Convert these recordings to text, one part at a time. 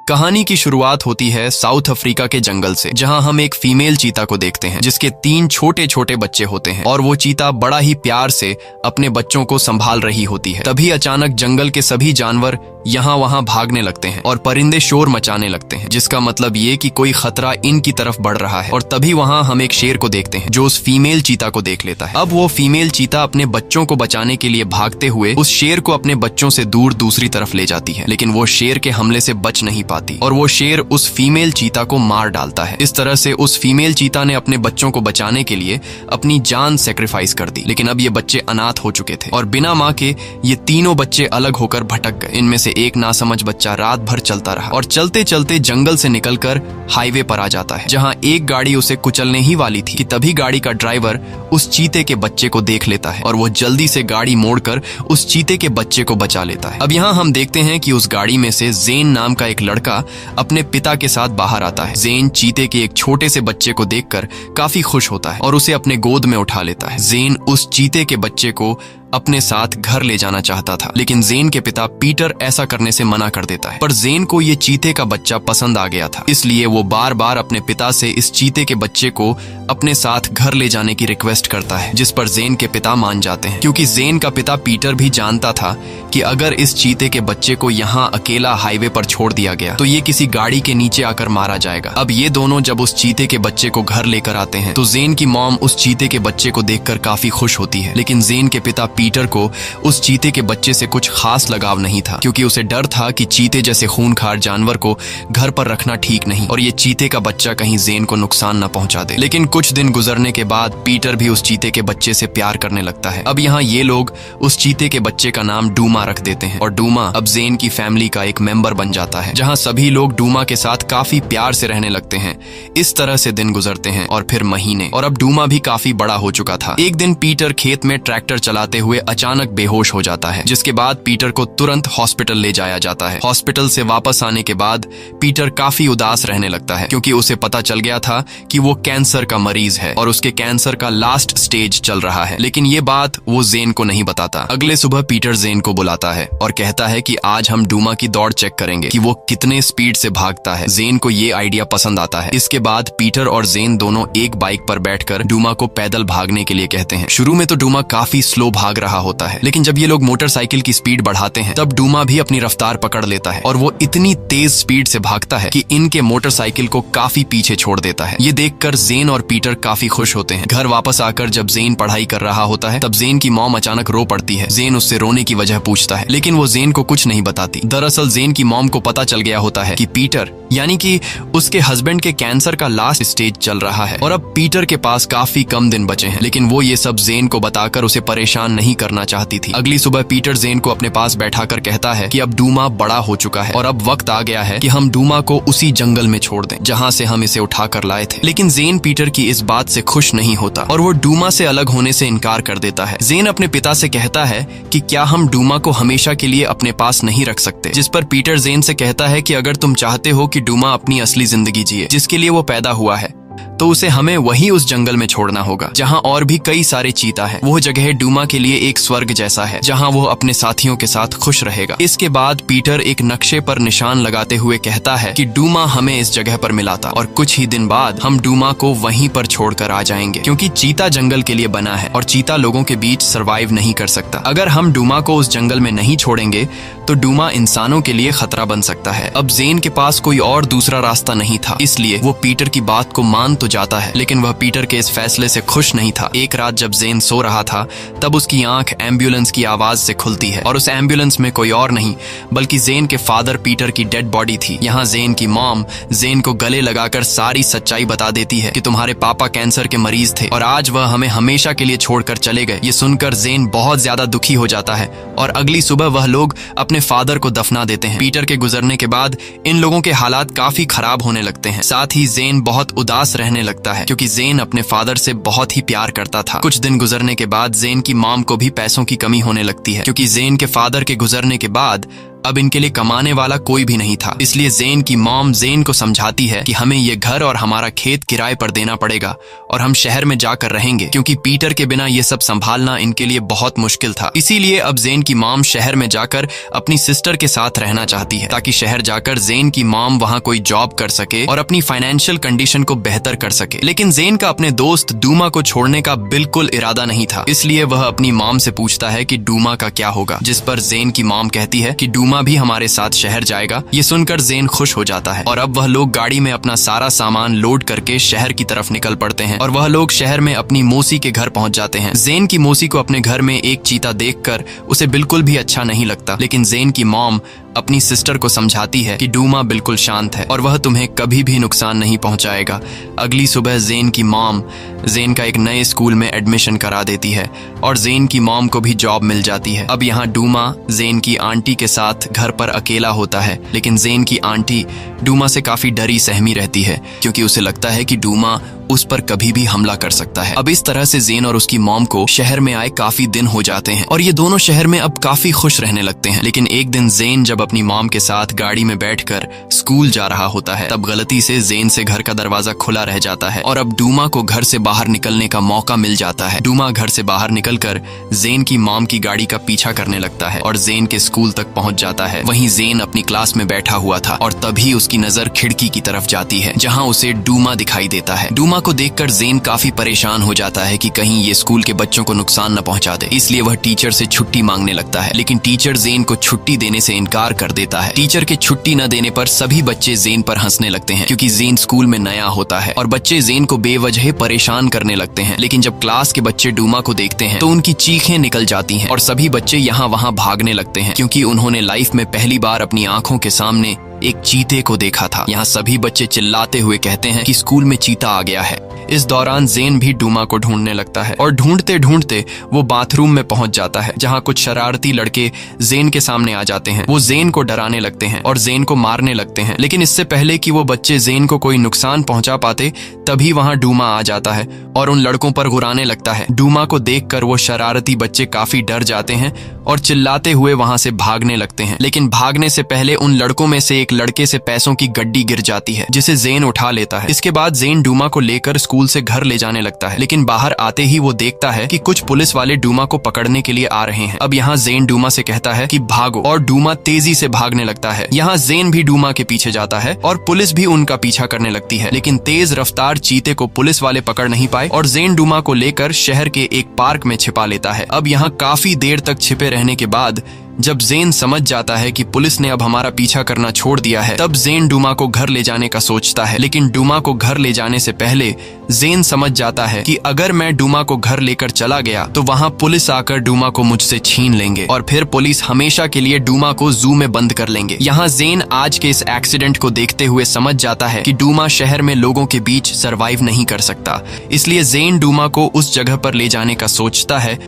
कहानी की शुरुआत होती है साउथ अफ्रीका के जंगल से, जहां हम एक फीमेल चीता को देखते हैं जिसके 3 छोटे छोटे बच्चे होते हैं और वो चीता बड़ा ही प्यार से अपने बच्चों को संभाल रही होती है। तभी अचानक जंगल के सभी जानवर यहाँ वहाँ भागने लगते हैं और परिंदे शोर मचाने लगते हैं, जिसका मतलब ये कि कोई खतरा इनकी तरफ बढ़ रहा है। और तभी वहाँ हम एक शेर को देखते हैं जो उस फीमेल चीता को देख लेता है। अब वो फीमेल चीता अपने बच्चों को बचाने के लिए भागते हुए उस शेर को अपने बच्चों से दूर दूसरी तरफ ले जाती है, लेकिन वो शेर के हमले से बच नहीं पाती और वो शेर उस फीमेल चीता को मार डालता है। इस तरह से उस फीमेल चीता ने अपने बच्चों को बचाने के लिए अपनी जान सेक्रीफाइस कर दी, लेकिन अब ये बच्चे अनाथ हो चुके थे और बिना माँ के ये तीनों बच्चे अलग होकर भटक गए। इनमें से एक नासमझ बच्चा रात भर चलता रहा और चलते चलते जंगल से निकलकर हाईवे पर आ जाता है, जहां एक गाड़ी उसे कुचलने ही वाली थी कि तभी गाड़ी का ड्राइवर उस चीते के बच्चे को देख लेता है और वो जल्दी से गाड़ी मोड़कर उस चीते के बच्चे को बचा लेता है। अब यहाँ हम देखते हैं कि उस गाड़ी में से ज़ेन नाम का एक लड़का अपने पिता के साथ बाहर आता है। ज़ेन चीते के एक छोटे से बच्चे को देखकर काफी खुश होता है और उसे अपने गोद में उठा लेता है। ज़ेन उस चीते के बच्चे को अपने साथ घर ले जाना चाहता था, लेकिन ज़ेन के पिता पीटर ऐसा करने से मना कर देता है। पर ज़ेन को ये चीते का बच्चा पसंद आ गया था, इसलिए वो बार बार अपने पिता से इस चीते के बच्चे को अपने साथ घर ले जाने की रिक्वेस्ट करता है, जिस पर ज़ेन के पिता मान जाते हैं, क्योंकि ज़ेन का पिता पीटर भी जानता था कि अगर इस चीते के बच्चे को यहाँ अकेला हाईवे पर छोड़ दिया गया तो ये किसी गाड़ी के नीचे आकर मारा जाएगा। अब ये दोनों जब उस चीते के बच्चे को घर लेकर आते हैं तो ज़ेन की मॉम उस चीते के बच्चे को देखकर काफी खुश होती है, लेकिन ज़ेन के पिता पीटर को उस चीते के बच्चे से कुछ खास लगाव नहीं था, क्योंकि उसे डर था कि चीते जैसे खूंखार जानवर को घर पर रखना ठीक नहीं और ये चीते का बच्चा कहीं ज़ेन को नुकसान न पहुंचा दे। लेकिन कुछ दिन गुजरने के बाद पीटर भी उस चीते के बच्चे से प्यार करने लगता है। अब यहाँ ये लोग उस चीते के बच्चे का नाम डूमा रख देते हैं और डूमा अब ज़ेन की फैमिली का एक मेंबर बन जाता है, जहाँ सभी लोग डूमा के साथ काफी प्यार से रहने लगते हैं। इस तरह से दिन गुजरते हैं और फिर महीने, और अब डूमा भी काफी बड़ा हो चुका था। एक दिन पीटर खेत में ट्रैक्टर चलाते हुए अचानक बेहोश हो जाता है, जिसके बाद पीटर को तुरंत हॉस्पिटल ले जाया जाता है। हॉस्पिटल से वापस आने के बाद पीटर काफी उदास रहने लगता है, क्योंकि उसे पता चल गया था कि वो कैंसर का मरीज है और उसके कैंसर का लास्ट स्टेज चल रहा है, लेकिन ये बात वो ज़ेन को नहीं बताता। अगले सुबह पीटर ज़ेन को बुलाता है और कहता है कि आज हम डूमा की दौड़ चेक करेंगे कि वो कितने स्पीड से भागता है। ज़ेन को ये आइडिया पसंद आता है। इसके बाद पीटर और ज़ेन दोनों एक बाइक पर बैठकर डूमा को पैदल भागने के लिए कहते हैं। शुरू में तो डूमा काफी स्लो भाग रहा होता है, लेकिन जब ये लोग मोटरसाइकिल की स्पीड बढ़ाते हैं तब डूमा भी अपनी रफ्तार पकड़ लेता है और वो इतनी तेज स्पीड से भागता है कि इनके मोटरसाइकिल को काफी पीछे छोड़ देता है। ये देखकर ज़ेन और पीटर काफी खुश होते हैं। घर वापस आकर जब ज़ेन पढ़ाई कर रहा होता है तब ज़ेन की मॉम अचानक रो पड़ती है। ज़ेन उससे रोने की वजह पूछता है, लेकिन वो ज़ेन को कुछ नहीं बताती। दरअसल ज़ेन की मॉम को पता चल गया होता है कि पीटर यानी कि उसके हस्बैंड के कैंसर का लास्ट स्टेज चल रहा है और अब पीटर के पास काफी कम दिन बचे हैं, लेकिन वो ये सब ज़ेन को बताकर उसे परेशान नहीं करना चाहती थी। अगली सुबह पीटर ज़ेन को अपने पास बैठाकर कहता है कि अब डूमा बड़ा हो चुका है और अब वक्त आ गया है कि हम डूमा को उसी जंगल में छोड़ दें जहां से हम इसे उठाकर लाए थे। लेकिन ज़ेन पीटर की इस बात से खुश नहीं होता और वो डूमा से अलग होने से इनकार कर देता है। ज़ेन अपने पिता से कहता है कि क्या हम डूमा को हमेशा के लिए अपने पास नहीं रख सकते, जिस पर पीटर ज़ेन से कहता है कि अगर तुम चाहते हो कि डूमा अपनी असली जिंदगी जिए जिसके लिए वो पैदा हुआ है तो उसे हमें वही उस जंगल में छोड़ना होगा जहां और भी कई सारे चीता है। वो जगह डूमा के लिए एक स्वर्ग जैसा है जहां वो अपने साथियों के साथ खुश रहेगा। इसके बाद पीटर एक नक्शे पर निशान लगाते हुए कहता है कि डूमा हमें इस जगह पर मिला था और कुछ ही दिन बाद हम डूमा को वहीं पर छोड़कर आ जाएंगे, क्योंकि चीता जंगल के लिए बना है और चीता लोगों के बीच सरवाइव नहीं कर सकता। अगर हम डूमा को उस जंगल में नहीं छोड़ेंगे तो डूमा इंसानों के लिए खतरा बन सकता है। अब ज़ेन के पास कोई और दूसरा रास्ता नहीं था, इसलिए वो पीटर की बात को मान तो जाता है, लेकिन वह पीटर के इस फैसले से खुश नहीं था। एक रात जब ज़ेन सो रहा था तब उसकी आंख एम्बुलेंस की आवाज से खुलती है और उस एम्बुलेंस में कोई और नहीं बल्कि ज़ेन के फादर पीटर की डेड बॉडी थी। यहाँ ज़ेन की मॉम ज़ेन को गले लगाकर सारी सच्चाई बता देती है कि तुम्हारे पापा कैंसर के मरीज थे और आज वह हमें हमेशा के लिए छोड़कर चले गए। ये सुनकर ज़ेन बहुत ज्यादा दुखी हो जाता है और अगली सुबह वह लोग अपने फादर को दफना देते हैं। पीटर के गुजरने के बाद इन लोगों के हालात काफी खराब होने लगते हैं। साथ ही ज़ेन बहुत उदास रहने लगता है, क्योंकि ज़ेन अपने फादर से बहुत ही प्यार करता था। कुछ दिन गुजरने के बाद ज़ेन की मॉम को भी पैसों की कमी होने लगती है, क्योंकि ज़ेन के फादर के गुजरने के बाद अब इनके लिए कमाने वाला कोई भी नहीं था। इसलिए जेन की मॉम जेन को समझाती है कि हमें ये घर और हमारा खेत किराए पर देना पड़ेगा और हम शहर में जाकर रहेंगे, क्योंकि पीटर के बिना ये सब संभालना इनके लिए बहुत मुश्किल था। इसीलिए अब जेन की मॉम शहर में जाकर अपनी सिस्टर के साथ रहना चाहती है, ताकि शहर जाकर जेन की मॉम वहां कोई जॉब कर सके और अपनी फाइनेंशियल कंडीशन को बेहतर कर सके। लेकिन जेन का अपने दोस्त डूमा को छोड़ने का बिल्कुल इरादा नहीं था। इसलिए वह अपनी मॉम से पूछता है कि डूमा का क्या होगा, जिस पर जेन की मॉम कहती है कि डूमा भी हमारे साथ शहर जाएगा। ये सुनकर जेन खुश हो जाता है और अब वह लोग गाड़ी में अपना सारा सामान लोड करके शहर की तरफ निकल पड़ते हैं और वह लोग शहर में अपनी मौसी के घर पहुंच जाते हैं। जेन की मौसी को अपने घर में एक चीता देखकर उसे बिल्कुल भी अच्छा नहीं लगता, लेकिन जेन की मॉम अपनी सिस्टर को समझाती है कि डूमा बिल्कुल शांत है और वह तुम्हें कभी भी नुकसान नहीं पहुंचाएगा। अगली सुबह जेन की मॉम जेन का एक नए स्कूल में एडमिशन करा देती है और जेन की मॉम को भी जॉब मिल जाती है। अब यहाँ डूमा जेन की आंटी के साथ घर पर अकेला होता है, लेकिन जेन की आंटी डूमा से काफी डरी सहमी रहती है, क्योंकि उसे लगता है कि डूमा उस पर कभी भी हमला कर सकता है। अब इस तरह से जेन और उसकी मॉम को शहर में आए काफी दिन हो जाते हैं और ये दोनों शहर में अब काफी खुश रहने लगते हैं। लेकिन एक दिन जेन जब अपनी मॉम के साथ गाड़ी में बैठकर स्कूल जा रहा होता है, तब गलती से जेन से घर का दरवाजा खुला रह जाता है और अब डूमा को घर से बाहर निकलने का मौका मिल जाता है। डूमा घर से बाहर निकलकर जेन की मॉम की गाड़ी का पीछा करने लगता है और जेन के स्कूल तक पहुंच जाता है। वहीं जेन अपनी क्लास में बैठा हुआ था और तभी उसकी नजर खिड़की की तरफ जाती है, जहाँ उसे डूमा दिखाई देता है। डूमा को देखकर जेन काफी परेशान हो जाता है कि कहीं ये स्कूल के बच्चों को नुकसान न पहुंचा दे। इसलिए वह टीचर से छुट्टी मांगने लगता है, लेकिन टीचर जेन को छुट्टी देने से इनकार कर देता है। टीचर के छुट्टी न देने पर सभी बच्चे जेन पर हंसने लगते हैं, क्योंकि जेन स्कूल में नया होता है और बच्चे जेन को बेवजह परेशान करने लगते हैं। लेकिन जब क्लास के बच्चे डूमा को देखते हैं तो उनकी चीखें निकल जाती हैं और सभी बच्चे यहाँ वहाँ भागने लगते हैं, क्योंकि उन्होंने लाइफ में पहली बार अपनी आंखों के सामने एक चीते को देखा था। यहाँ सभी बच्चे चिल्लाते हुए कहते हैं कि स्कूल में चीता आ गया है। इस दौरान जेन भी डूमा को ढूंढने लगता है और ढूंढते ढूंढते वो बाथरूम में पहुंच जाता है, जहां कुछ शरारती लड़के जेन के सामने आ जाते हैं। वो जेन को डराने लगते हैं और जेन को मारने लगते हैं, लेकिन इससे पहले कि वो बच्चे जेन को कोई नुकसान पहुंचा पाते, तभी वहां डूमा आ जाता है और उन लड़कों पर गुराने लगता है। डूमा को देखकर वो शरारती बच्चे काफी डर जाते हैं और चिल्लाते हुए वहां से भागने लगते हैं। लेकिन भागने से पहले उन लड़कों में से एक लड़के से पैसों की गड्डी गिर जाती है, जिसे जेन उठा लेता है। इसके बाद जेन डूमा को लेकर स्कूल से घर ले जाने लगता है, लेकिन बाहर आते ही वो देखता है कि कुछ पुलिस वाले डूमा को पकड़ने के लिए आ रहे हैं। अब यहाँ जेन डूमा से कहता है कि भागो और डूमा तेजी से भागने लगता है। यहाँ जेन भी डूमा के पीछे जाता है और पुलिस भी उनका पीछा करने लगती है, लेकिन तेज रफ्तार चीते को पुलिस वाले पकड़ नहीं पाए और जेन डूमा को लेकर शहर के एक पार्क में छिपा लेता है। अब यहाँ काफी देर तक छिपे रहने के बाद जब जेन समझ जाता है कि पुलिस ने अब हमारा पीछा करना छोड़ दिया है, तब जेन डूमा को घर ले जाने का सोचता है। लेकिन डूमा को घर ले जाने से पहले जेन समझ जाता है कि अगर मैं डूमा को घर लेकर चला गया तो वहाँ पुलिस आकर डूमा को मुझसे छीन लेंगे और फिर पुलिस हमेशा के लिए डूमा को जू में बंद कर लेंगे। यहाँ जेन आज के इस एक्सीडेंट को देखते हुए समझ जाता है कि डूमा शहर में लोगों के बीच सरवाइव नहीं कर सकता। इसलिए जेन डूमा को उस जगह पर ले जाने का सोचता है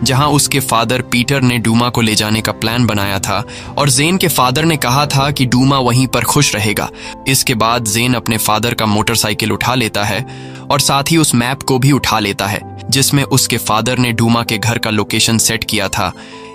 जहां उसके फादर पीटर ने डूमा को ले जाने का प्लान बनाया था और जेन के फादर ने कहा था कि डूमा वहीं पर खुश रहेगा। इसके बाद जेन अपने फादर का मोटरसाइकिल उठा लेता है और साथ ही उस मैप को भी उठा लेता है, जिसमें उसके फादर ने डूमा के घर का लोकेशन सेट किया था।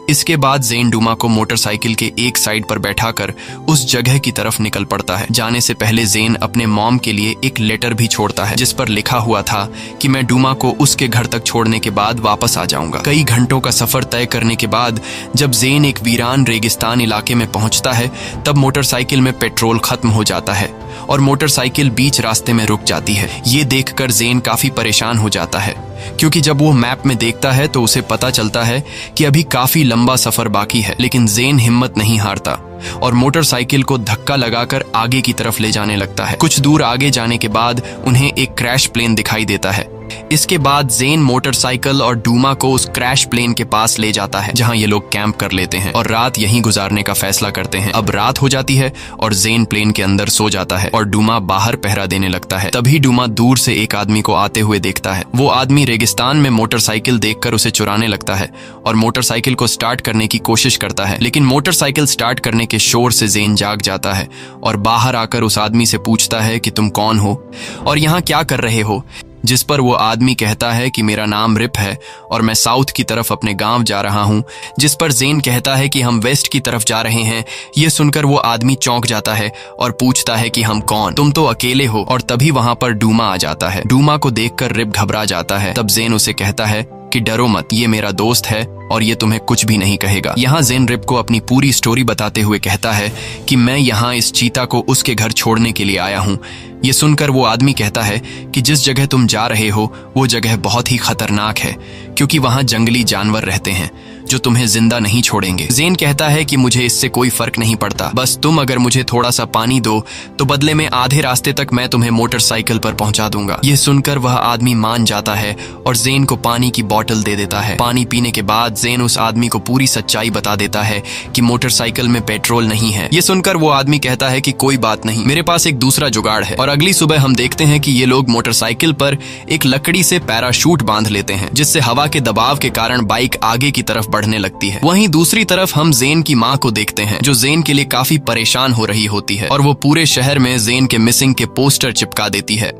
इसके बाद जेन डूमा को मोटरसाइकिल के एक साइड पर बैठाकर उस जगह की तरफ निकल पड़ता है। जाने से पहले जेन अपने मॉम के लिए एक लेटर भी छोड़ता है, जिस पर लिखा हुआ था कि मैं डूमा को उसके घर तक छोड़ने के बाद वापस आ जाऊंगा। कई घंटों का सफर तय करने के बाद जब जेन एक वीरान रेगिस्तान इलाके में पहुंचता है, तब मोटरसाइकिल में पेट्रोल खत्म हो जाता है और मोटरसाइकिल बीच रास्ते में रुक जाती है। ये देखकर जेन काफी परेशान हो जाता है, क्योंकि जब वो मैप में देखता है तो उसे पता चलता है कि अभी काफी लंबा सफर बाकी है। लेकिन जेन हिम्मत नहीं हारता और मोटरसाइकिल को धक्का लगाकर आगे की तरफ ले जाने लगता है। कुछ दूर आगे जाने के बाद उन्हें एक क्रैश प्लेन दिखाई देता है। इसके बाद जेन मोटरसाइकिल और डूमा को उस क्रैश प्लेन के पास ले जाता है, जहां ये लोग कैंप कर लेते हैं और रात यहीं गुजारने का फैसला करते हैं। अब रात हो जाती है और जेन प्लेन के अंदर सो जाता है और डूमा बाहर पहरा देने लगता है। तभी डूमा दूर से एक आदमी को आते हुए देखता है। वो आदमी रेगिस्तान में मोटरसाइकिल देखकर उसे चुराने लगता है और मोटरसाइकिल को स्टार्ट करने की कोशिश करता है, लेकिन मोटरसाइकिल स्टार्ट करने के शोर से जेन जाग जाता है और बाहर आकर उस आदमी से पूछता है कि तुम कौन हो और यहाँ क्या कर रहे हो। जिस पर वो आदमी कहता है कि मेरा नाम रिप है और मैं साउथ की तरफ अपने गांव जा रहा हूं। जिस पर जेन कहता है कि हम वेस्ट की तरफ जा रहे हैं। ये सुनकर वो आदमी चौंक जाता है और पूछता है कि हम कौन, तुम तो अकेले हो। और तभी वहां पर डूमा आ जाता है। डूमा को देखकर रिप घबरा जाता है। तब जेन उसे कहता है कि डरो मत, ये मेरा दोस्त है और ये तुम्हें कुछ भी नहीं कहेगा। यहाँ जेन रिप को अपनी पूरी स्टोरी बताते हुए कहता है कि मैं यहाँ इस चीता को उसके घर छोड़ने के लिए आया हूँ। ये सुनकर वो आदमी कहता है कि जिस जगह तुम जा रहे हो वो जगह बहुत ही खतरनाक है, क्योंकि वहां जंगली जानवर रहते हैं जो तुम्हें जिंदा नहीं छोड़ेंगे। जेन कहता है कि मुझे इससे कोई फर्क नहीं पड़ता, बस तुम अगर मुझे थोड़ा सा पानी दो तो बदले में आधे रास्ते तक मैं तुम्हें मोटरसाइकिल पर पहुंचा दूंगा। ये सुनकर वह आदमी मान जाता है और जेन को पानी की बोतल दे देता है। पानी पीने के बाद जेन उस आदमी को पूरी सच्चाई बता देता है कि मोटरसाइकिल में पेट्रोल नहीं है। ये सुनकर वो आदमी कहता है कि कोई बात नहीं, मेरे पास एक दूसरा जुगाड़ है। और अगली सुबह हम देखते हैं कि ये लोग मोटरसाइकिल पर एक लकड़ी से पैराशूट बांध लेते हैं, जिससे हवा के दबाव के कारण बाइक आगे की तरफ बढ़ने लगती है। वहीं दूसरी तरफ हम जेन की माँ को देखते हैं, जो जेन के लिए काफी परेशान हो रही होती है और वो पूरे शहर में जेन के मिसिंग के पोस्टर चिपका देती है।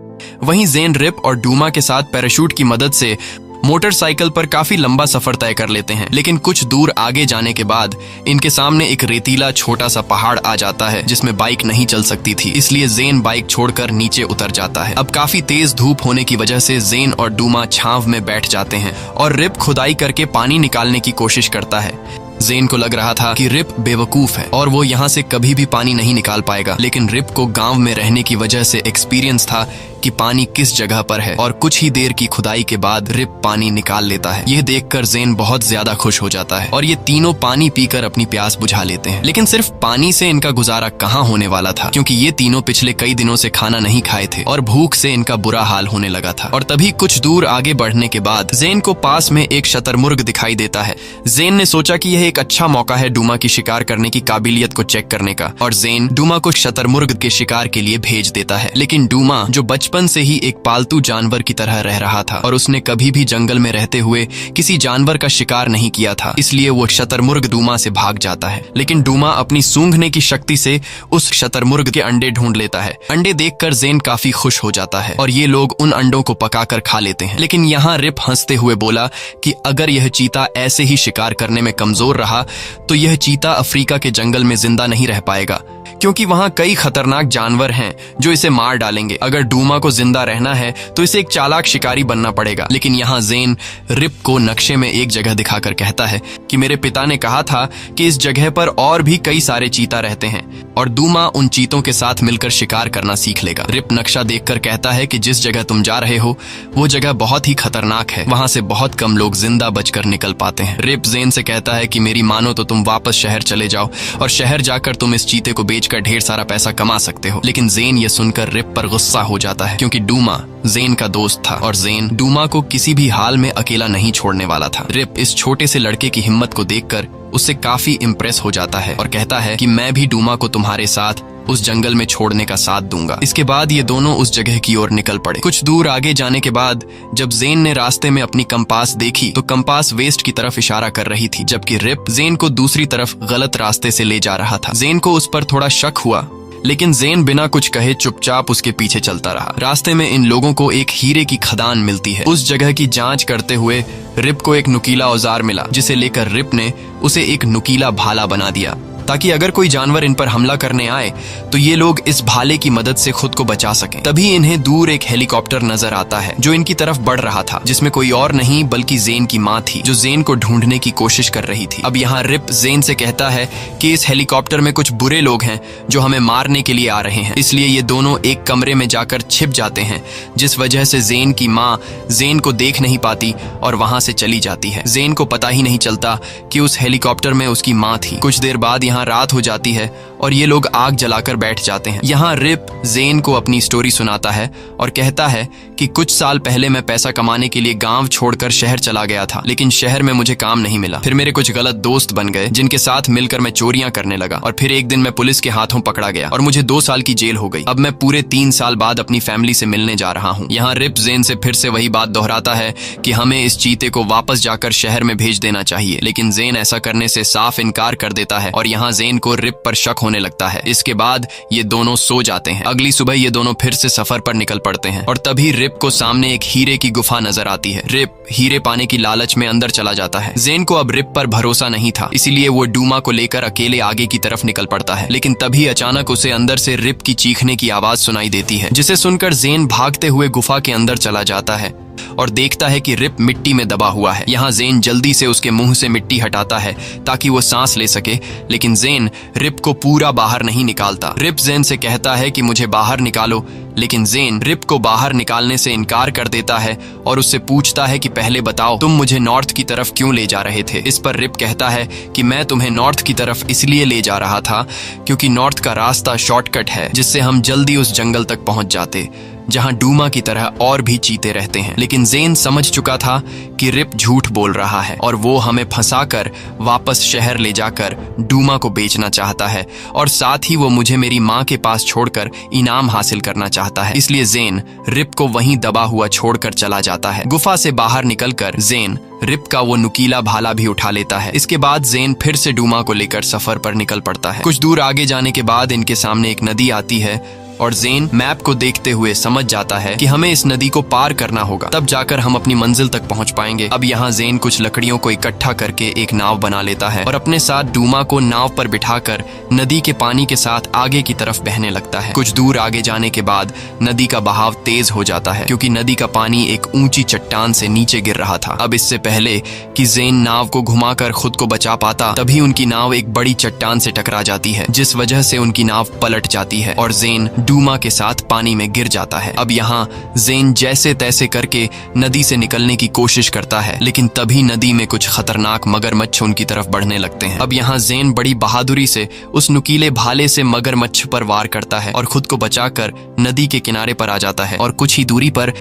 वहीं जेन रिप और डूमा के साथ पैराशूट की मदद से मोटरसाइकिल पर काफी लंबा सफर तय कर लेते हैं। लेकिन कुछ दूर आगे जाने के बाद इनके सामने एक रेतीला छोटा सा पहाड़ आ जाता है जिसमें बाइक नहीं चल सकती थी, इसलिए जेन बाइक छोड़कर नीचे उतर जाता है। अब काफी तेज धूप होने की वजह से जेन और डूमा छांव में बैठ जाते हैं और रिप खुदाई करके पानी निकालने की कोशिश करता है। जेन को लग रहा था कि रिप बेवकूफ है और वो यहाँ से कभी भी पानी नहीं निकाल पाएगा, लेकिन रिप को गांव में रहने की वजह से एक्सपीरियंस था कि पानी किस जगह पर है और कुछ ही देर की खुदाई के बाद रिप पानी निकाल लेता है। यह देखकर जेन बहुत ज्यादा खुश हो जाता है और ये तीनों पानी पीकर अपनी प्यास बुझा लेते हैं। लेकिन सिर्फ पानी से इनका गुजारा कहाँ होने वाला था, क्योंकि ये तीनों पिछले कई दिनों से खाना नहीं खाए थे और भूख से इनका बुरा हाल होने लगा था। और तभी कुछ दूर आगे बढ़ने के बाद जेन को पास में एक शतरमुर्ग दिखाई देता है। जेन ने सोचा कि यह एक अच्छा मौका है डूमा की शिकार करने की काबिलियत को चेक करने का, और जेन डूमा को शतरमुर्ग के शिकार के लिए भेज देता है। लेकिन डूमा, जो बचपन से ही एक पालतू जानवर की तरह रह रहा था और उसने कभी भी जंगल में रहते हुए किसी जानवर का शिकार नहीं किया था, इसलिए वो शतरमुर्ग डूमा से भाग जाता है। लेकिन डूमा अपनी सूंघने की शक्ति से उस शतरमुर्ग के अंडे ढूंढ लेता है। अंडे देखकर जेन काफी खुश हो जाता है और ये लोग उन अंडों को पकाकर खा लेते हैं। लेकिन यहाँ रिप हंसते हुए बोला कि अगर यह चीता ऐसे ही शिकार करने में कमजोर रहा तो यह चीता अफ्रीका के जंगल में जिंदा नहीं रह पाएगा, क्योंकि वहां कई खतरनाक जानवर हैं जो इसे मार डालेंगे। अगर डूमा को जिंदा रहना है तो इसे एक चालाक शिकारी बनना पड़ेगा। लेकिन यहाँ जेन रिप को नक्शे में एक जगह दिखाकर कहता है कि मेरे पिता ने कहा था कि इस जगह पर और भी कई सारे चीता रहते हैं और डूमा उन चीतों के साथ मिलकर शिकार करना सीख लेगा। रिप नक्शा देखकर कहता है कि जिस जगह तुम जा रहे हो वो जगह बहुत ही खतरनाक है, वहां से बहुत कम लोग जिंदा बचकर निकल पाते हैं। रिप जेन से कहता है कि मेरी मानो तो तुम वापस शहर चले जाओ और शहर जाकर तुम इस चीते को बेचकर ढेर सारा पैसा कमा सकते हो। लेकिन जेन ये सुनकर रिप पर गुस्सा हो जाता है, क्योंकि डूमा जेन का दोस्त था और जेन डूमा को किसी भी हाल में अकेला नहीं छोड़ने वाला था। रिप इस छोटे से लड़के की हिम्मत को देखकर उससे काफी इम्प्रेस हो जाता है और कहता है कि मैं भी डूमा को तुम्हारे साथ उस जंगल में छोड़ने का साथ दूंगा। इसके बाद ये दोनों उस जगह की ओर निकल पड़े। कुछ दूर आगे जाने के बाद जब जेन ने रास्ते में अपनी कंपास देखी तो कंपास वेस्ट की तरफ इशारा कर रही थी, जबकि रिप जेन को दूसरी तरफ गलत रास्ते से ले जा रहा था। जेन को उस पर थोड़ा शक हुआ, लेकिन जेन बिना कुछ कहे चुपचाप उसके पीछे चलता रहा। रास्ते में इन लोगों को एक हीरे की खदान मिलती है। उस जगह की जांच करते हुए रिप को एक नुकीला औजार मिला, जिसे लेकर रिप ने उसे एक नुकीला भाला बना दिया ताकि अगर कोई जानवर इन पर हमला करने आए तो ये लोग इस भाले की मदद से खुद को बचा सकें। तभी इन्हें दूर एक हेलीकॉप्टर नजर आता है जो इनकी तरफ बढ़ रहा था, जिसमें कोई और नहीं बल्कि जेन की माँ थी, जो जेन को ढूंढने की कोशिश कर रही थी। अब यहाँ रिप जेन से कहता है कि इस हेलीकॉप्टर में कुछ बुरे लोग हैं जो हमें मारने के लिए आ रहे हैं, इसलिए ये दोनों एक कमरे में जाकर छिप जाते हैं, जिस वजह से जेन की माँ जेन को देख नहीं पाती और वहां से चली जाती है। जेन को पता ही नहीं चलता कि उस हेलीकॉप्टर में उसकी माँ थी। कुछ देर बाद यहाँ रात हो जाती है और ये लोग आग जलाकर बैठ जाते हैं। यहाँ रिप जेन को अपनी स्टोरी सुनाता है और कहता है कि कुछ साल पहले मैं पैसा कमाने के लिए गांव छोड़कर शहर चला गया था, लेकिन शहर में मुझे काम नहीं मिला। फिर मेरे कुछ गलत दोस्त बन गए जिनके साथ मिलकर मैं चोरियां करने लगा और फिर एक दिन मैं पुलिस के हाथों पकड़ा गया और मुझे 2 साल की जेल हो गई। अब मैं पूरे 3 साल बाद अपनी फैमिली से मिलने जा रहा हूँ। यहाँ रिप जेन से फिर से वही बात दोहराता है कि हमें इस चीते को वापस जाकर शहर में भेज देना चाहिए, लेकिन जेन ऐसा करने से साफ इनकार कर देता है और यहाँ यहाँ जेन को रिप पर शक होने लगता है। इसके बाद ये दोनों सो जाते हैं। अगली सुबह ये दोनों फिर से सफर पर निकल पड़ते हैं और तभी रिप को सामने एक हीरे की गुफा नजर आती है। रिप हीरे पाने की लालच में अंदर चला जाता है। जेन को अब रिप पर भरोसा नहीं था, इसीलिए वो डूमा को लेकर अकेले आगे की तरफ निकल पड़ता है। लेकिन तभी अचानक उसे अंदर से रिप की चीखने की आवाज सुनाई देती है, जिसे सुनकर जेन भागते हुए गुफा के अंदर चला जाता है और देखता है कि रिप मिट्टी में दबा हुआ है। यहाँ जेन जल्दी से उसके मुंह से मिट्टी हटाता है ताकि वो सांस ले सके, लेकिन जेन रिप को पूरा बाहर नहीं निकालता। रिप जेन से कहता है कि मुझे बाहर निकालो, लेकिन जेन रिप को बाहर निकालने से इनकार कर देता है और उससे पूछता है कि पहले बताओ तुम मुझे नॉर्थ की तरफ क्यों ले जा रहे थे। इस पर रिप कहता है कि मैं तुम्हें नॉर्थ की तरफ इसलिए ले जा रहा था क्योंकि नॉर्थ का रास्ता शॉर्टकट है, जिससे हम जल्दी उस जंगल तक पहुंच जाते जहां डूमा की तरह और भी चीते रहते हैं। लेकिन जेन समझ चुका था कि रिप झूठ बोल रहा है और वो हमें फंसाकर वापस शहर ले जाकर डूमा को बेचना चाहता है और साथ ही वो मुझे मेरी माँ के पास छोड़कर इनाम हासिल करना चाहता है। इसलिए जेन रिप को वहीं दबा हुआ छोड़कर चला जाता है। गुफा से बाहर निकलकर जेन रिप का वो नुकीला भाला भी उठा लेता है। इसके बाद जेन फिर से डूमा को लेकर सफर पर निकल पड़ता है। कुछ दूर आगे जाने के बाद इनके सामने एक नदी आती है और जेन मैप को देखते हुए समझ जाता है कि हमें इस नदी को पार करना होगा, तब जाकर हम अपनी मंजिल तक पहुंच पाएंगे। अब यहाँ जेन कुछ लकड़ियों को इकट्ठा करके एक नाव बना लेता है और अपने साथ डूमा को नाव पर बिठाकर नदी के पानी के साथ आगे की तरफ बहने लगता है। कुछ दूर आगे जाने के बाद नदी का बहाव तेज हो जाता है क्योंकि नदी का पानी एक ऊंची चट्टान से नीचे गिर रहा था। अब इससे पहले कि जेन नाव को घुमाकर खुद को बचा पाता, तभी उनकी नाव एक बड़ी चट्टान से टकरा जाती है, जिस वजह से उनकी नाव पलट जाती है और जेन डूमा के साथ पानी में गिर जाता है। अब यहाँ जेन जैसे तैसे करके नदी से निकलने की कोशिश करता है, लेकिन तभी नदी में कुछ खतरनाक मगरमच्छ उनकी तरफ बढ़ने लगते हैं। अब यहाँ जेन बड़ी बहादुरी से उस नुकीले भाले से मगरमच्छ पर वार करता है और खुद को बचाकर नदी के किनारे पर आ जाता है और कुछ ही दूरी पर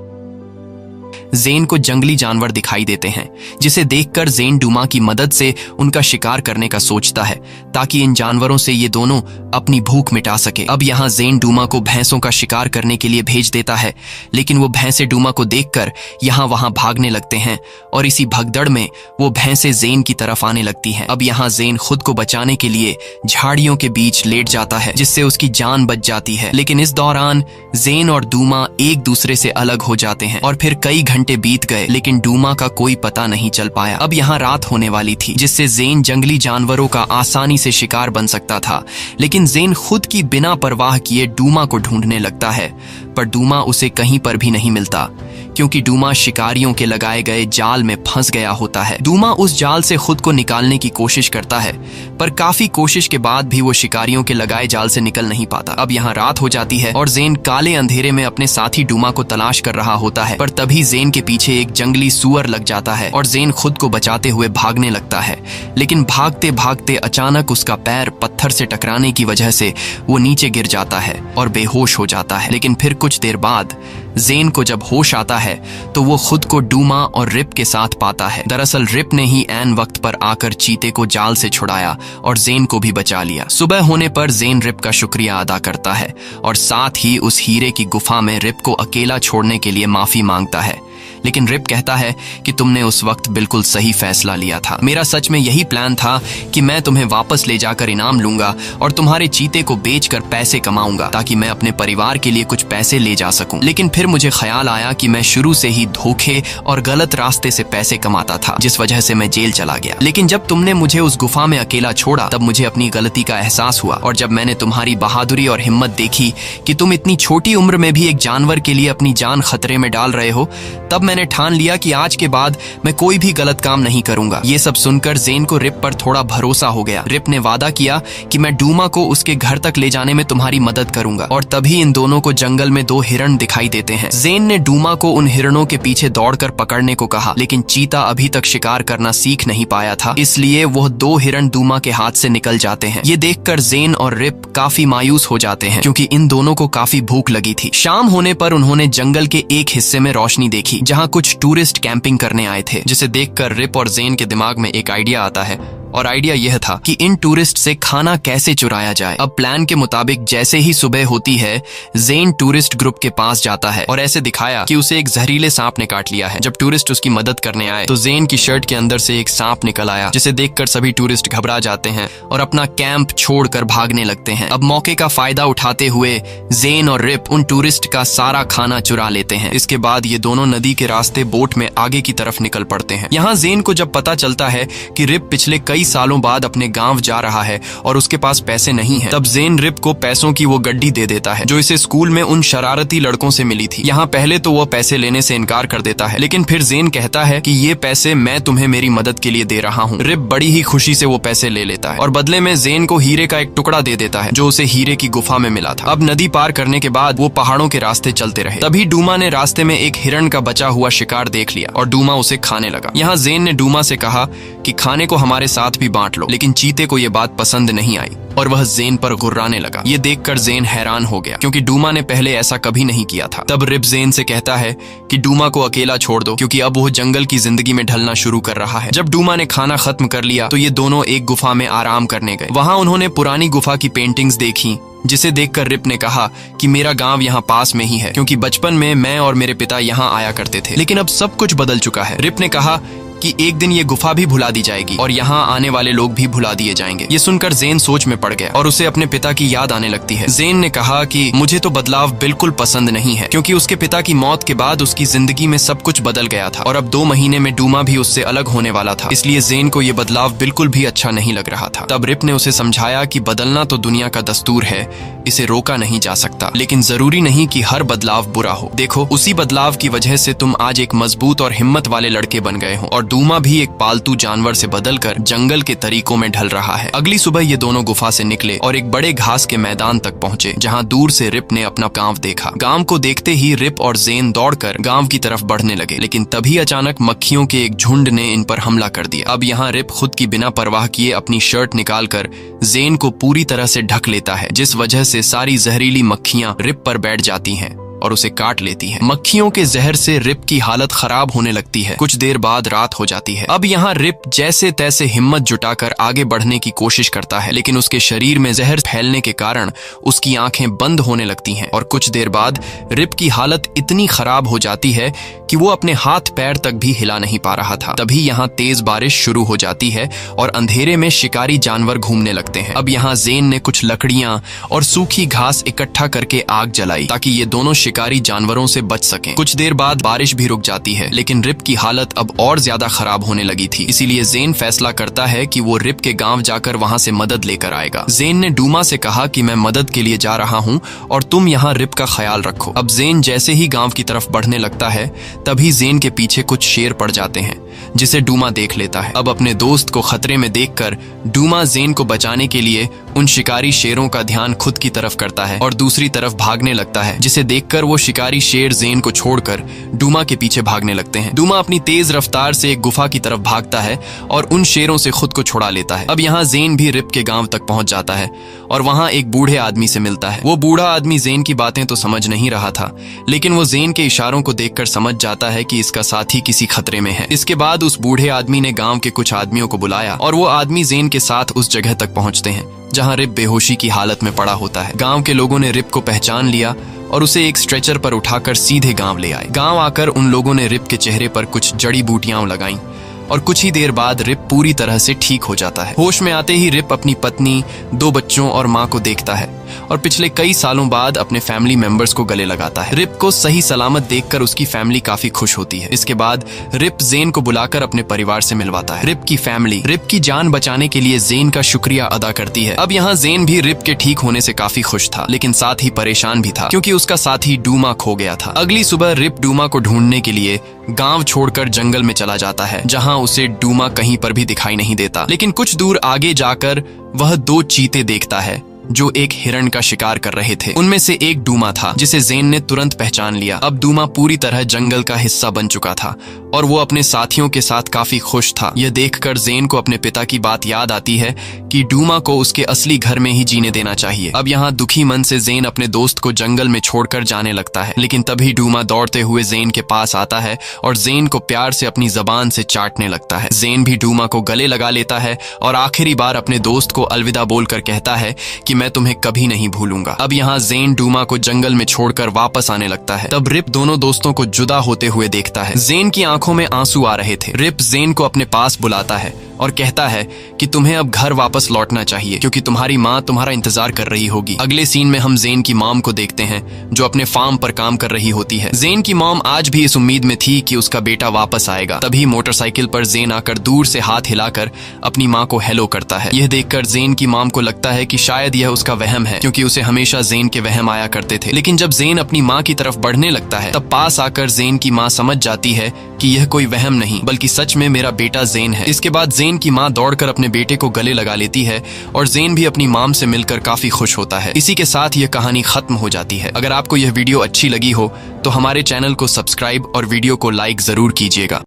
जेन को जंगली जानवर दिखाई देते हैं, जिसे देखकर जेन डूमा की मदद से उनका शिकार करने का सोचता है ताकि इन जानवरों से ये दोनों अपनी भूख मिटा सके। अब यहाँ जेन डूमा को भैंसों का शिकार करने के लिए भेज देता है, लेकिन वो भैंसे डूमा को देखकर यहाँ वहां भागने लगते हैं और इसी भगदड़ में वो भैंसे जेन की तरफ आने लगती हैं। अब यहाँ जेन खुद को बचाने के लिए झाड़ियों के बीच लेट जाता है, जिससे उसकी जान बच जाती है। लेकिन इस दौरान जेन और डूमा एक दूसरे से अलग हो जाते हैं और फिर कई घंटे बीत गए, लेकिन डूमा का कोई पता नहीं चल पाया। अब यहाँ रात होने वाली थी, जिससे जेन जंगली जानवरों का आसानी से शिकार बन सकता था, लेकिन जेन खुद की बिना परवाह किए डूमा को ढूंढने लगता है, पर डूमा उसे कहीं पर भी नहीं मिलता क्योंकि डूमा शिकारियों के लगाए गए जाल में फंस गया होता है। डूमा उस जाल से खुद को निकालने की कोशिश करता है, पर काफी कोशिश के बाद भी वो शिकारियों के लगाए जाल से निकल नहीं पाता। अब यहाँ रात हो जाती है और जेन काले अंधेरे में अपने साथी डूमा को तलाश कर रहा होता है, पर तभी जेन के पीछे एक जंगली सूअर लग जाता है और जेन खुद को बचाते हुए भागने लगता है। लेकिन भागते भागते अचानक उसका पैर पत्थर से टकराने की वजह से वो नीचे गिर जाता है और बेहोश हो जाता है। लेकिन फिर कुछ देर बाद जेन को जब होश आता है तो वो खुद को डूमा और रिप के साथ पाता है। दरअसल रिप ने ही ऐन वक्त पर आकर चीते को जाल से छुड़ाया और जेन को भी बचा लिया। सुबह होने पर जेन रिप का शुक्रिया अदा करता है और साथ ही उस हीरे की गुफा में रिप को अकेला छोड़ने के लिए माफी मांगता है। लेकिन रिप कहता है कि तुमने उस वक्त बिल्कुल सही फैसला लिया था। मेरा सच में यही प्लान था कि मैं तुम्हें वापस ले जाकर इनाम लूंगा और तुम्हारे चीते को बेचकर पैसे कमाऊंगा ताकि मैं अपने परिवार के लिए कुछ पैसे ले जा सकूं। लेकिन फिर मुझे ख्याल आया कि मैं शुरू से ही धोखे और गलत रास्ते से पैसे कमाता था, जिस वजह से मैं जेल चला गया। लेकिन जब तुमने मुझे उस गुफा में अकेला छोड़ा तब मुझे अपनी गलती का एहसास हुआ और जब मैंने तुम्हारी बहादुरी और हिम्मत देखी कि तुम इतनी छोटी उम्र में भी एक जानवर के लिए अपनी जान खतरे में डाल रहे हो, तब मैंने ठान लिया कि आज के बाद मैं कोई भी गलत काम नहीं करूंगा। ये सब सुनकर जेन को रिप पर थोड़ा भरोसा हो गया। रिप ने वादा किया कि मैं डूमा को उसके घर तक ले जाने में तुम्हारी मदद करूंगा और तभी इन दोनों को जंगल में दो हिरण दिखाई देते हैं। जेन ने डूमा को उन हिरणों के पीछे दौड़कर पकड़ने को कहा, लेकिन चीता अभी तक शिकार करना सीख नहीं पाया था, इसलिए वह दो हिरण डूमा के हाथ से निकल जाते हैं। ये देखकर जेन और रिप काफी मायूस हो जाते हैं क्योंकि इन दोनों को काफी भूख लगी थी। शाम होने पर उन्होंने जंगल के एक हिस्से में रोशनी देखी जहाँ जहाँ कुछ टूरिस्ट कैंपिंग करने आए थे, जिसे देखकर रिप और जेन के दिमाग में एक आइडिया आता है। और आइडिया यह था कि इन टूरिस्ट से खाना कैसे चुराया जाए। अब प्लान के मुताबिक जैसे ही सुबह होती है, जेन टूरिस्ट ग्रुप के पास जाता है और ऐसे दिखाया कि उसे एक जहरीले सांप ने काट लिया है। जब टूरिस्ट उसकी मदद करने आए तो जेन की शर्ट के अंदर से एक सांप निकल आया, जिसे देखकर सभी टूरिस्ट घबरा जाते हैं और अपना कैंप छोड़कर भागने लगते हैं। अब मौके का फायदा उठाते हुए जेन और रिप उन टूरिस्ट का सारा खाना चुरा लेते हैं। इसके बाद ये दोनों नदी के रास्ते बोट में आगे की तरफ निकल पड़ते हैं। यहाँ जेन को जब पता चलता है कि रिप पिछले कई सालों बाद अपने गांव जा रहा है और उसके पास पैसे नहीं हैं, तब जेन रिप को पैसों की वो गड्डी दे देता है जो इसे स्कूल में उन शरारती लड़कों से मिली थी। यहाँ पहले तो वो पैसे लेने से इनकार कर देता है, लेकिन फिर जेन कहता है कि ये पैसे मैं तुम्हें मेरी मदद के लिए दे रहा हूँ। रिप बड़ी ही खुशी से वो पैसे ले लेता है और बदले में जेन को हीरे का एक टुकड़ा दे देता है जो उसे हीरे की गुफा में मिला था। अब नदी पार करने के बाद वो पहाड़ों के रास्ते चलते रहे। तभी डूमा ने रास्ते में एक हिरण का बचा हुआ शिकार देख लिया और डूमा उसे खाने लगा। यहाँ जेन ने डूमा से कहा कि खाने को हमारे साथ भी बांट लो, लेकिन चीते को ये बात पसंद नहीं आई और वह जेन पर गुर्राने लगा। ये देखकर जेन हैरान हो गया क्योंकि डूमा ने पहले ऐसा कभी नहीं किया था। तब रिप जेन से कहता है कि डूमा को अकेला छोड़ दो क्योंकि अब वो जंगल की जिंदगी में ढलना शुरू कर रहा है। जब डूमा ने खाना खत्म कर लिया तो ये दोनों एक गुफा में आराम करने गए। वहां उन्होंने पुरानी गुफा की पेंटिंग्स देखी, जिसे देखकर रिप ने कहा कि मेरा गांव यहाँ पास में ही है क्योंकि बचपन में मैं और मेरे पिता यहाँ आया करते थे। लेकिन अब सब कुछ बदल चुका है। रिप ने कहा कि एक दिन ये गुफा भी भुला दी जाएगी और यहाँ आने वाले लोग भी भुला दिए जाएंगे। ये सुनकर जेन सोच में पड़ गया और उसे अपने पिता की याद आने लगती है। जेन ने कहा कि मुझे तो बदलाव बिल्कुल पसंद नहीं है क्योंकि उसके पिता की मौत के बाद उसकी जिंदगी में सब कुछ बदल गया था और अब 2 महीने में डूमा भी उससे अलग होने वाला था, इसलिए जेन को ये बदलाव बिल्कुल भी अच्छा नहीं लग रहा था। तब रिप ने उसे समझाया कि बदलना तो दुनिया का दस्तूर है, इसे रोका नहीं जा सकता, लेकिन जरूरी नहीं कि हर बदलाव बुरा हो। देखो, उसी बदलाव की वजह से तुम आज एक मजबूत और हिम्मत वाले लड़के बन गए हो और डूमा भी एक पालतू जानवर से बदलकर जंगल के तरीकों में ढल रहा है। अगली सुबह ये दोनों गुफा से निकले और एक बड़े घास के मैदान तक पहुंचे जहां दूर से रिप ने अपना गांव देखा। गांव को देखते ही रिप और जेन दौड़कर गांव की तरफ बढ़ने लगे, लेकिन तभी अचानक मक्खियों के एक झुंड ने इन पर हमला कर दिया। अब यहाँ रिप खुद की बिना परवाह किए अपनी शर्ट निकालकर जेन को पूरी तरह से ढक लेता है, जिस वजह से सारी जहरीली मक्खियां रिप पर बैठ जाती हैं और उसे काट लेती हैं। मक्खियों के जहर से रिप की हालत खराब होने लगती है। कुछ देर बाद रात हो जाती है। अब यहाँ रिप जैसे तैसे हिम्मत जुटाकर आगे बढ़ने की कोशिश करता है, लेकिन उसके शरीर में जहर फैलने के कारण उसकी आंखें बंद होने लगती हैं और कुछ देर बाद रिप की हालत इतनी खराब हो जाती है कि वो अपने हाथ पैर तक भी हिला नहीं पा रहा था। तभी यहाँ तेज बारिश शुरू हो जाती है और अंधेरे में शिकारी जानवर घूमने लगते हैं। अब यहाँ जेन ने कुछ लकड़ियां और सूखी घास इकट्ठा करके आग जलाई ताकि ये दोनों शिकारी जानवरों से बच सकें। कुछ देर बाद बारिश भी रुक जाती है, लेकिन रिप की हालत अब और ज्यादा खराब होने लगी थी। इसीलिए जेन फैसला करता है कि वो रिप के गांव जाकर वहां से मदद लेकर आएगा। जेन ने डूमा से कहा कि मैं मदद के लिए जा रहा हूं और तुम यहाँ रिप का ख्याल रखो। अब जेन जैसे ही गांव की तरफ बढ़ने लगता है, तभी जेन के पीछे कुछ शेर पड़ जाते हैं, जिसे डूमा देख लेता है। अब अपने दोस्त को खतरे में देखकर डूमा जेन को बचाने के लिए उन शिकारी शेरों का ध्यान खुद की तरफ करता है और दूसरी तरफ भागने लगता है, जिसे देखकर वो शिकारी शेर जेन को छोड़कर डूमा के पीछे भागने लगते हैं। डूमा अपनी तेज रफ्तार से एक गुफा की तरफ भागता है और उन शेरों से खुद को छुड़ा लेता है। अब यहाँ जेन भी रिप के गांव तक पहुंच जाता है और वहां एक बूढ़े आदमी से मिलता है। वो बूढ़ा आदमी जेन की बातें तो समझ नहीं रहा था, लेकिन वो जेन के इशारों को देखकर समझ जाता है कि इसका साथी किसी खतरे में है। इसके बाद उस बूढ़े आदमी ने गांव के कुछ आदमियों को बुलाया और वो आदमी जेन के साथ उस जगह तक पहुंचते हैं जहां रिप बेहोशी की हालत में पड़ा होता है। गांव के लोगों ने रिप को पहचान लिया और उसे एक स्ट्रेचर पर उठाकर सीधे गांव ले आए। गांव आकर उन लोगों ने रिप के चेहरे पर कुछ जड़ी बूटियां लगाईं और कुछ ही देर बाद रिप पूरी तरह से ठीक हो जाता है। होश में आते ही रिप अपनी पत्नी, 2 बच्चों और माँ को देखता है और पिछले कई सालों बाद अपने फैमिली मेंबर्स को गले लगाता है। रिप को सही सलामत देखकर उसकी फैमिली काफी खुश होती है। इसके बाद रिप जेन को बुलाकर अपने परिवार से मिलवाता है। रिप की फैमिली रिप की जान बचाने के लिए जेन का शुक्रिया अदा करती है। अब यहाँ जेन भी रिप के ठीक होने से काफी खुश था, लेकिन साथ ही परेशान भी था क्योंकि उसका साथी डूमा खो गया था। अगली सुबह रिप डूमा को ढूंढने के लिए गांव छोड़कर जंगल में चला जाता है, जहां उसे डूमा कहीं पर भी दिखाई नहीं देता। लेकिन कुछ दूर आगे जाकर वह 2 चीते देखता है जो एक हिरण का शिकार कर रहे थे। उनमें से एक डूमा था जिसे जेन ने तुरंत पहचान लिया। अब डूमा पूरी तरह जंगल का हिस्सा बन चुका था और वो अपने साथियों के साथ काफी खुश था। यह देखकर जेन को अपने पिता की बात याद आती है कि डूमा को उसके असली घर में ही जीने देना चाहिए। अब यहाँ दुखी मन से जेन अपने दोस्त को जंगल में छोड़कर जाने लगता है, लेकिन तभी डूमा दौड़ते हुए जेन के पास आता है और जेन को प्यार से अपनी जबान से चाटने लगता है। जेन भी डूमा को गले लगा लेता है और आखिरी बार अपने दोस्त को अलविदा बोलकर कहता है कि मैं तुम्हें कभी नहीं भूलूंगा। अब यहाँ जेन डूमा को जंगल में छोड़कर वापस आने लगता है। तब रिप दोनों दोस्तों को जुदा होते हुए देखता है। जेन की आंखों में आंसू आ रहे थे। रिप जेन को अपने पास बुलाता है और कहता है कि तुम्हें अब घर वापस लौटना चाहिए क्योंकि तुम्हारी माँ तुम्हारा इंतजार कर रही होगी। अगले सीन में हम जेन की मॉम को देखते हैं जो अपने फार्म पर काम कर रही होती है। जेन की मॉम आज भी इस उम्मीद में थी कि उसका बेटा वापस आएगा। तभी मोटरसाइकिल पर जेन आकर दूर से हाथ हिलाकर अपनी माँ को हेलो करता है। यह देखकर जेन की मॉम को लगता है कि शायद यह उसका वहम है क्योंकि उसे हमेशा जेन के वहम आया करते थे। लेकिन जब जेन अपनी माँ की तरफ बढ़ने लगता है तब पास आकर जेन की माँ समझ जाती है कि यह कोई वहम नहीं बल्कि सच में मेरा बेटा जेन है। इसके बाद जेन की माँ दौड़कर अपने बेटे को गले लगा लेती है और जेन भी अपनी मॉम से मिलकर काफी खुश होता है। इसी के साथ यह कहानी खत्म हो जाती है। अगर आपको यह वीडियो अच्छी लगी हो तो हमारे चैनल को सब्सक्राइब और वीडियो को लाइक जरूर कीजिएगा।